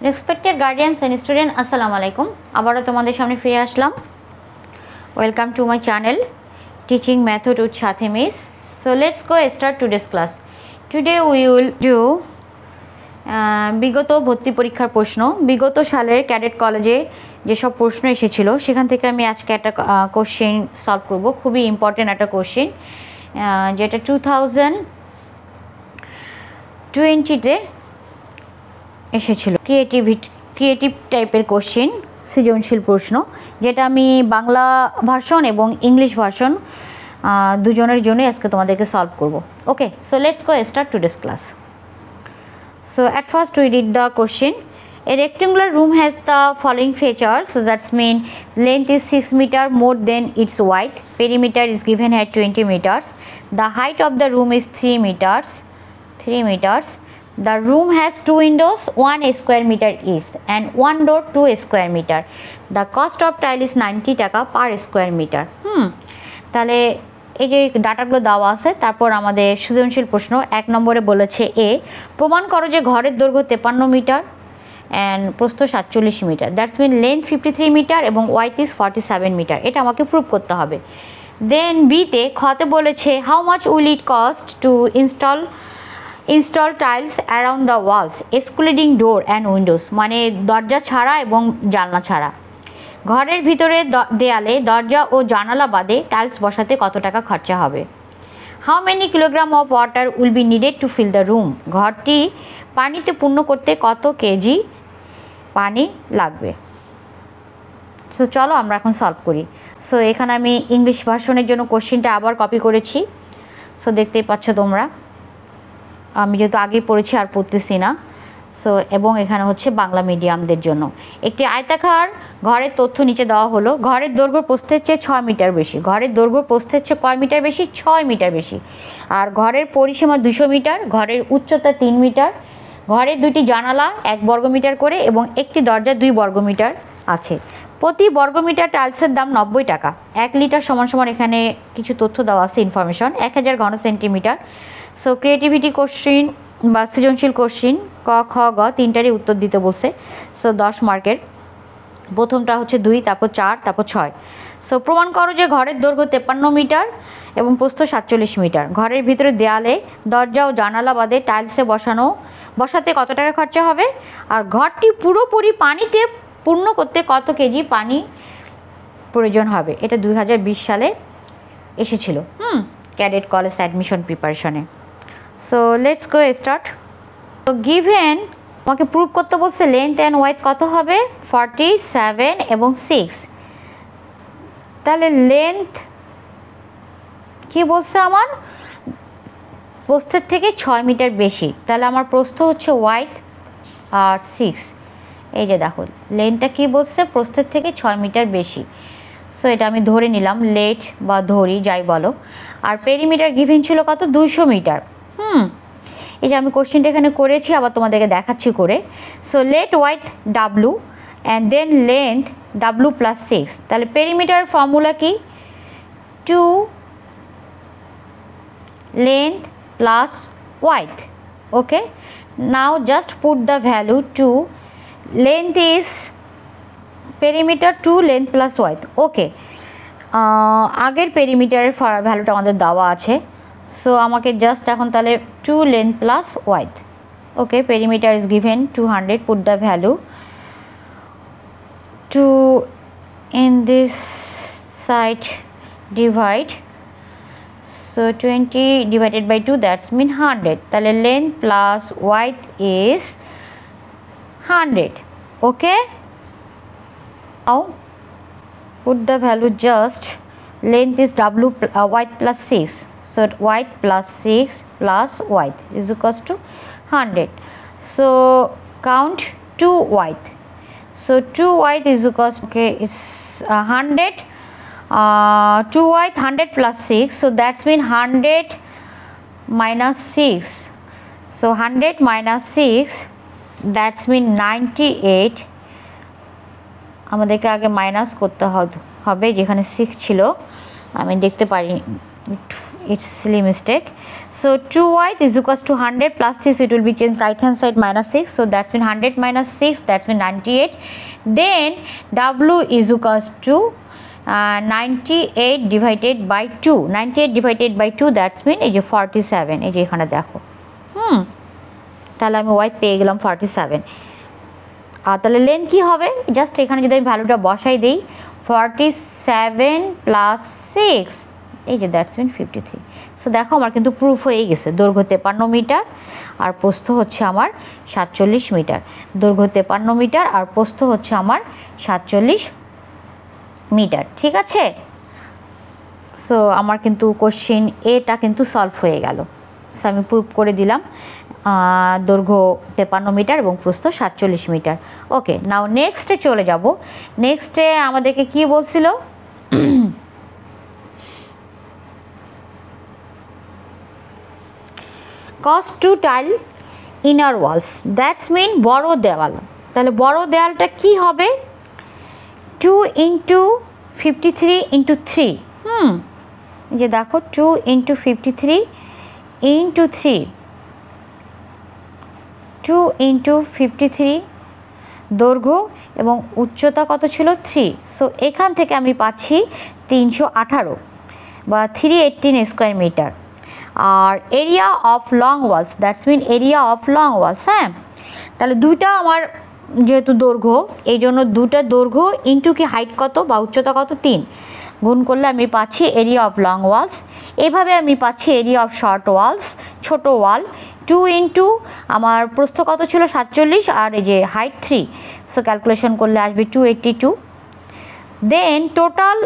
Respected guardians and student, আসসালামু আলাইকুম। আবারও তোমাদের সামনে ফিরে আসলাম। Welcome to my channel teaching method with Sathi miss. So let's go start today's class. Today we will do বিগত ভর্তি পরীক্ষার প্রশ্ন। বিগত সালের ক্যাডেট কলেজে যেসব প্রশ্ন এসেছিল সেখান থেকে আমি আজকে একটা কোশ্চেন সলভ করব। খুবই ইম্পর্টেন্ট একটা কোশ্চেন, যেটা 2020-তে এসেছিল। ক্রিয়েটিভ টাইপের কোশ্চেন, সৃজনশীল প্রশ্ন, যেটা আমি বাংলা ভার্সন এবং ইংলিশ ভার্সন দুজনের জন্যই আজকে তোমাদেরকে সলভ করব। Okay, so let's go start today's class. So at first we read the question. A rectangular room has the following features. So that's mean length is 6 meter more than its width. Perimeter is given at 20 meters. The height of the room is 3 meters. The room has 2 windows, 1 square meter each, and 1 door, 2 square meter. The cost of tile is 90 টাকা per square meter. তাহলে এই যে ডাটাগুলো দেওয়া আছে, তারপর আমাদের সৃজনশীল প্রশ্ন 1 নম্বরে বলেছে এ, প্রমাণ করো যে ঘরের দৈর্ঘ্য 53 মিটার অ্যান্ড প্রস্থ 47 metre. That's mean length 53 metre এবং ওয়াইথ ইজ 47 মিটার। এটা আমাকে প্রুভ করতে হবে। দেন বিতে খতে বলেছে how much will it cost to install tiles around the walls excluding door and Windows, মানে দরজা ছাড়া এবং জানলা ছাড়া। ঘরের ভিতরে দেয়ালে দরজা ও জানালা বাদে টাইলস বসাতে কত টাকা খরচা হবে। How many kilogram of water will be needed to fill the room, ঘরটি পানিতে পূর্ণ করতে কত কেজি পানি লাগবে। সো চলো আমরা এখন সলভ করি। সো এখানে আমি ইংলিশ ভার্সনের জন্য কোশ্চেনটা আবার কপি করেছি। সো দেখতেই পাচ্ছ তোমরা, আমি যেহেতু আগেই পড়েছি আর পড়তেছি না। সো এবং এখানে হচ্ছে বাংলা মিডিয়ামদের জন্য। একটি আয়তাকার ঘরের তথ্য নিচে দেওয়া হলো। ঘরের দৈর্ঘ্য প্রস্থের চেয়ে 6 মিটার বেশি। ঘরের দৈর্ঘ্য প্রস্থের চেয়ে কয় মিটার বেশি? 6 মিটার বেশি। আর ঘরের পরিসীমা 200 মিটার, ঘরের উচ্চতা 3 মিটার, ঘরের 2টি জানালা 1 বর্গমিটার করে এবং একটি দরজা 2 বর্গমিটার আছে। প্রতি বর্গমিটার টাইলসের দাম 90 টাকা। 1 লিটার সমান এখানে কিছু তথ্য দেওয়া আছে, ইনফরমেশন। 1000 ঘন সেন্টিমিটার। সো ক্রিয়েটিভিটি কোশ্চিন বা সৃজনশীল কোশ্চিন ক, খ, গ তিনটারই উত্তর দিতে বলছে। সো 10 মার্কের। প্রথমটা হচ্ছে 2, তারপর 4, তারপর 6। সো প্রমাণ করো যে ঘরের দৈর্ঘ্য 53 মিটার এবং প্রস্থ 47 মিটার। ঘরের ভিতরে দেয়ালে দরজা ও জানালা বাদে টাইলসে বসাতে কত টাকা খরচা হবে। আর ঘরটি পুরোপুরি পানিতে পূর্ণ করতে কত কেজি পানি প্রয়োজন হবে। এটা 2020 সালে এসেছিল ক্যাডেট কলেজ অ্যাডমিশন প্রিপারেশনে। So let's go start. তো গিভেন আমাকে প্রুভ করতে বলছে লেন্থ অ্যান্ড ওয়াইথ কত হবে, 47 এবং 6। তাহলে লেন্থ কি বলছে, আমার প্রস্থের থেকে 6 মিটার বেশি। তাহলে আমার প্রস্থ হচ্ছে ওয়াইথ আর 6। এই যে দেখো লেন্থটা কি বলছে, প্রস্থের থেকে 6 মিটার বেশি। সো এটা আমি ধরে নিলাম, লেট বা ধরি যাই বলো। আর পেরিমিটার গিভেন ছিল কত, 200 মিটার। এই যে আমি কোশ্চেনটা এখানে করেছি, আবার তোমাদেরকে দেখাচ্ছি করে। So let width W and then length W plus 6। তাহলে পেরিমিটার ফর্মুলা কি, 2 length plus width. Okay, now just put the value 2 length is perimeter 2 length plus width. Okay, আগের পেরিমিটারের ভ্যালুটা আমাদের দেওয়া আছে। সো আমাকে জাস্ট এখন তাহলে 2 length plus width. Okay, perimeter is given 200, put the value 2 in this side divide. So 20 divided by 2, that's mean 100. তাহলে length plus width is 100. Okay, now put the value, just length is w width plus 6. So width plus 6 plus width is equals to 100. So count 2 width. So 2 width is equals to, okay, it's 100. 2 width 100 plus 6. So that's mean 100 minus 6. So 100 minus 6, that's mean 98. আমাদেরকে আগে minus করতে হবে, যেখানে 6 ছিল আমি দেখতে পারি, it's silly mistake. So 2y is equals to 100 plus 6, it will be changed right hand side minus 6, so that's mean 100 minus 6, that's mean 98. Then w is equals to 98 divided by 2, 98 divided by 2, that's mean এই যে 47, এই যে এখানে দেখো তাহলে আমি y পেয়ে গেলাম 47। আর তাহলে লেন্থ কি হবে, জাস্ট এখানে যদি আমি ভ্যালুটা বসাই দিই 47 প্লাস 6, এই যে দ্যাটস মিন 53। সো দেখো আমার কিন্তু প্রুফ হয়ে গেছে, দৈর্ঘ্য 53 মিটার আর প্রস্থ হচ্ছে আমার 47 মিটার, দৈর্ঘ্য 53 মিটার আর প্রস্থ হচ্ছে আমার 47 মিটার, ঠিক আছে। সো আমার কিন্তু কোশ্চেন এটা কিন্তু সলভ হয়ে গেল। সো আমি প্রুফ করে দিলাম দৈর্ঘ্য 53 মিটার এবং প্রস্থ 47 মিটার। ওকে, নাও নেক্সটে চলে যাব। নেক্সটে আমাদেরকে কি বলছিল, cause to tile inner walls, that's mean বড় দেওয়াল। তাহলে বড় দেওয়ালটা কি হবে, 2 × 53 × 3, যে দেখো 2 × 53 × 3, 2 × 53 দৈর্ঘ্য এবং উচ্চতা কত ছিল 3, সো এখান থেকে আমি পাচ্ছি 318 বা 318 স্কোয়ার মিটার। আর area of long walls, that's mean area of long walls, হ্যাঁ। তাহলে দুইটা আমার যেহেতু দৈর্ঘ্য, এই জন্য দুটা দৈর্ঘ্য ইন্টু কি হাইট কত বা উচ্চতা কত 3, গুণ করলে আমি পাচ্ছি এরিয়া অফ লং ওয়ালস। এইভাবে আমি পাচ্ছি এরিয়া অফ শর্ট ওয়ালস, ছোট ওয়াল, 2 × আমার প্রস্থ কত ছিল 47 আর এই যে হাইট 3, সো ক্যালকুলেশন করলে আসবে 282। দেন টোটাল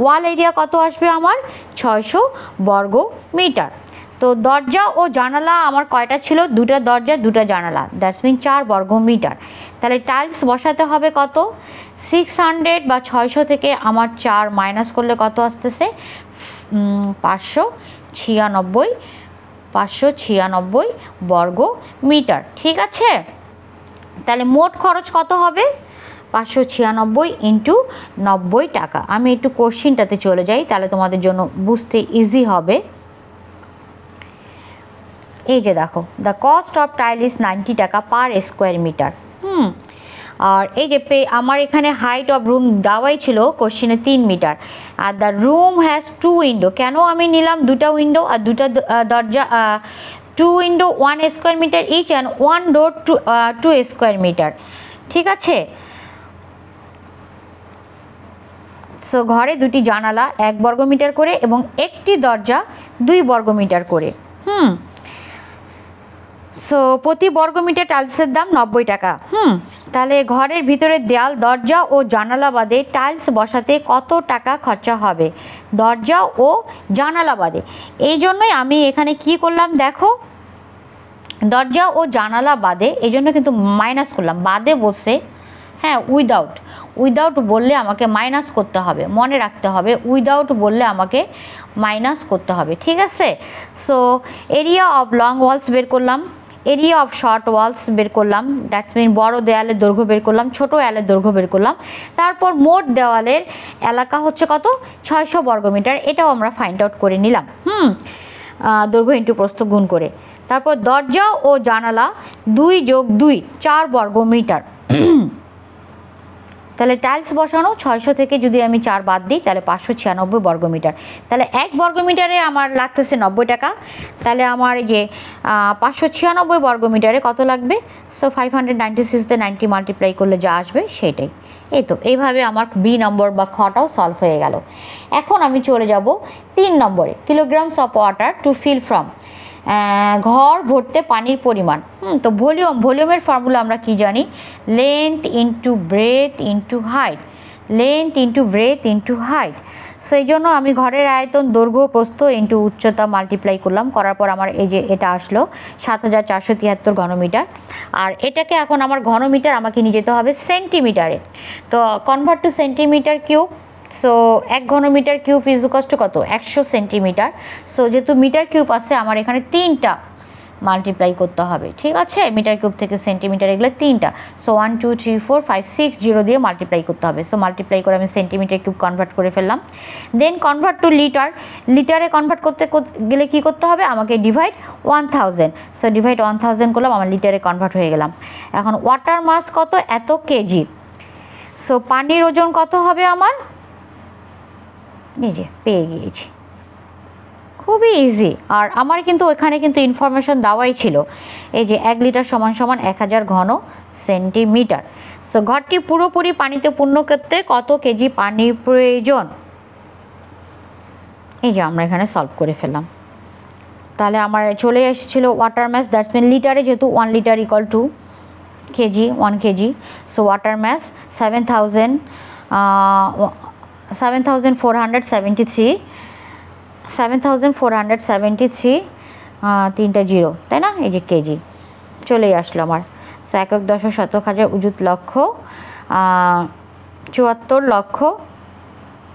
ওয়াল এরিয়া কত আসবে আমার 600 বর্গ মিটার। তো দরজা ও জানালা আমার কয়টা ছিল, দুটা দরজা দুটা জানালা, দ্যাটস মিন 4 বর্গ মিটার। তাহলে টাইলস বসাতে হবে কত, 600 বা 600 থেকে আমার 4 মাইনাস করলে কত আসতেছে 596 বর্গ মিটার, ঠিক আছে। তাহলে মোট খরচ কত হবে, 596 × 90 টাকা। আমি একটু কোশ্চিনটাতে চলে যাই, তাহলে তোমাদের জন্য বুঝতে ইজি হবে। এই যে দেখো, the cost of tile is 90 টাকা পার স্কোয়ার মিটার। আর এই যে আমার এখানে হাইট অফ রুম দেওয়াই ছিল কোশ্চেনে 3 মিটার, আর দ্য রুম হ্যাজ 2 উইন্ডো। কেন আমি নিলাম দুটা উইন্ডো আর দুটা দরজা, 2 window 1 square metre each and 1 door 2 square metre, ঠিক আছে। সো ঘরে দুটি জানালা 1 বর্গ মিটার করে এবং একটি দরজা 2 বর্গ মিটার করে। সো প্রতি বর্গ মিটার টাইলসের দাম 90 টাকা। তাহলে ঘরের ভিতরে দেয়াল, দরজা ও জানালা বাদে টাইলস বসাতে কত টাকা খরচা হবে, দরজা ও জানালা বাদে। এই জন্যই আমি এখানে কি করলাম দেখো, দরজা ও জানালা বাদে, এই জন্য কিন্তু মাইনাস করলাম, বাদে বসে, হ্যাঁ উইদাউট বললে আমাকে মাইনাস করতে হবে, মনে রাখতে হবে, উইদাউট বললে আমাকে মাইনাস করতে হবে, ঠিক আছে। So area of long walls বের করলাম, এরিয়া অফ শর্ট ওয়ালস বের করলাম, দ্যাটস মিন বড় দেয়ালের দৈর্ঘ্য বের করলাম, ছোট দেয়ালের দৈর্ঘ্য বের করলাম। তারপর মোট দেওয়ালের এলাকা হচ্ছে কত 600 বর্গ মিটার, এটাও আমরা ফাইন্ড আউট করে নিলাম, দৈর্ঘ্য ইন্টু প্রস্থ গুণ করে। তারপর দরজা ও জানালা 2 + 2 4 বর্গ মিটার। তাহলে টাইলস বসানো 600 থেকে যদি আমি 4 বাদ দিই তাহলে 596 বর্গ মিটার। তাহলে 1 বর্গ মিটারে আমার লাগতেছে 90 টাকা, তাহলে আমার এই যে 596 বর্গ মিটারে কত লাগবে, সো 596 দিয়ে 90 মাল্টিপ্লাই করলে যা আসবে সেটাই। এই তো এইভাবে আমার বি নম্বর বা খটাও সলভ হয়ে গেল। এখন আমি চলে যাব 3 নম্বরে, kilograms of water to fill from, ঘর ভরতে পানির পরিমাণ। তো ভলিউমের ফর্মুলা আমরা কি জানি, length into breadth into height, length into breadth into height. So এই জন্য আমি ঘরের আয়তন, দৈর্ঘ্য, প্রস্থ ইন্টু উচ্চতা মাল্টিপ্লাই করলাম, করার পর আমার এই যে এটা আসলো 7473 ঘনমিটার। আর এটাকে এখন আমার ঘনমিটার আমাকে নিয়ে যেতে হবে সেন্টিমিটারে, তো convert to centimetre cube. So 1 ঘনমিটার কিউব ইজ ইকুয়াল টু কত 100 সেন্টিমিটার। সো যেহেতু মিটার কিউব আছে আমার এখানে 3টা মাল্টিপ্লাই করতে হবে, ঠিক আছে। মিটার কিউব থেকে সেন্টিমিটার এগুলো তিনটা, সো 1 2 3 4 5 6 0 দিয়ে মাল্টিপ্লাই করতে হবে। সো মাল্টিপ্লাই করে আমি সেন্টিমিটার কিউব কনভার্ট করে ফেললাম। দেন কনভার্ট টু লিটার, লিটারে কনভার্ট করতে গেলে কী করতে হবে, আমাকে ডিভাইড 1000, সো ডিভাইড 1000 করলাম, আমার লিটারে কনভার্ট হয়ে গেলাম। এখন ওয়াটার মাস কত, এত কেজি। সো পানির ওজন কত হবে আমার, এই যে পেয়ে গিয়েছি, খুবই ইজি। আর আমার কিন্তু ওখানে কিন্তু ইনফরমেশন দেওয়াই ছিল, এই যে 1 লিটার সমান সমান 1000 ঘন সেন্টিমিটার। সো ঘরটি পুরোপুরি পানিতে পূর্ণ করতে কত কেজি পানির প্রয়োজন, এই যে আমরা এখানে সলভ করে ফেললাম। তাহলে আমার চলে এসেছিলো ওয়াটার ম্যাস, দ্যাটস মিন লিটারে, যেহেতু 1 litre equal to KG, 1 KG. So water mass 7473 তিনটা জিরো, তাই না, এই যে কেজি চলেই আসলো আমার। সো একক দশক শতক হাজার অযুত লক্ষ 74 লক্ষ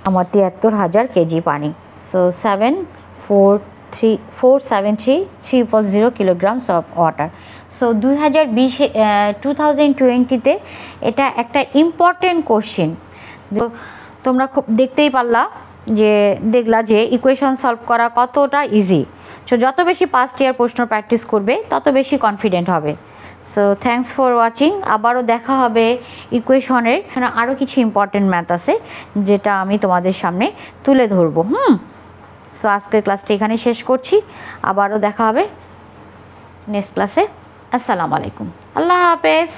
আমার 73,000 কেজি পানি। So 473,340 kilograms of water. So 2020-তে এটা একটা ইম্পর্টেন্ট কোশ্চেন। তোমরা খুব দেখতেই পারলা যে ইকুয়েশন সলভ করা কতটা ইজি। সো যত বেশি পাস্ট ইয়ার প্রশ্ন প্র্যাকটিস করবে তত বেশি কনফিডেন্ট হবে। So thanks for watching. আবারও দেখা হবে ইকুয়েশনের, আরও কিছু ইম্পর্টেন্ট ম্যাথ আছে যেটা আমি তোমাদের সামনে তুলে ধরবো। সো আজকের ক্লাসটা এখানে শেষ করছি, আবারও দেখা হবে নেক্সট ক্লাসে। আসসালামু আলাইকুম, আল্লাহ হাফেজ।